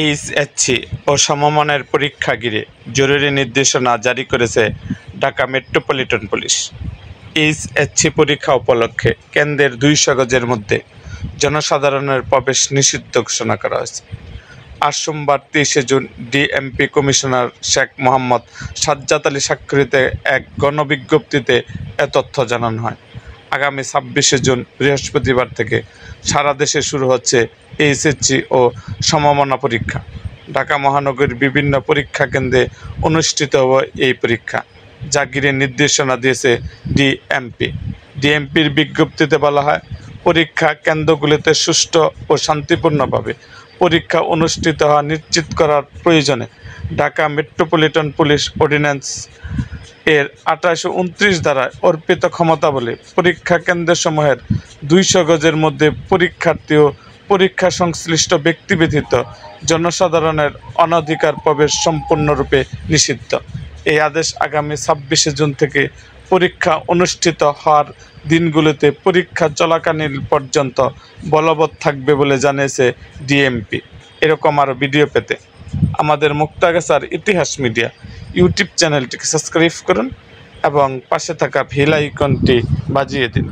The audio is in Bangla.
এইচএসসি ও সমমানের পরীক্ষা ঘিরে জরুরি নির্দেশনা জারি করেছে ঢাকা মেট্রোপলিটন পুলিশ। এইচএসসি পরীক্ষা উপলক্ষে কেন্দ্রের 200 গজের মধ্যে জনসাধারণের প্রবেশ নিষিদ্ধ ঘোষণা করা হয়েছে। আজ সোমবার 23 June DMP commissioner Sheikh Mohammad Sajjad Ali স্বাক্ষরিত এক গণবিজ্ঞপ্তিতে এ তথ্য জানানো হয়। আগামী 26 জুন বৃহস্পতিবার থেকে সারা দেশে শুরু হচ্ছে এইচএসসি ও সমমানা পরীক্ষা। ঢাকা মহানগরীর বিভিন্ন পরীক্ষা কেন্দ্রে অনুষ্ঠিত হবে এই পরীক্ষা, যা ঘিরে নির্দেশনা দিয়েছে ডিএমপির বিজ্ঞপ্তিতে বলা হয়, পরীক্ষা কেন্দ্রগুলিতে সুষ্ঠু ও শান্তিপূর্ণভাবে পরীক্ষা অনুষ্ঠিত হওয়া নিশ্চিত করার প্রয়োজনে ঢাকা মেট্রোপলিটন পুলিশ অর্ডিন্যান্স এর 1829 দ্বারা অর্পিত ক্ষমতা বলে পরীক্ষা কেন্দ্রসমূহের 200 গজের মধ্যে পরীক্ষার্থী ও পরীক্ষা সংশ্লিষ্ট ব্যক্তি ব্যতীত জনসাধারণের অনধিকার প্রবেশ সম্পূর্ণরূপে নিষিদ্ধ। এই আদেশ আগামী 26 জুন থেকে পরীক্ষা অনুষ্ঠিত হওয়ার দিনগুলোতে পরীক্ষা চলাকালীন পর্যন্ত বলবৎ থাকবে বলে জানিয়েছে ডিএমপি। এরকম আরও ভিডিও পেতে আমাদের মুক্তাগাছার ইতিহাস মিডিয়া ইউটিউব চ্যানেলটিকে সাবস্ক্রাইব করুন এবং পাশে থাকা বেল আইকনটি বাজিয়ে দিন।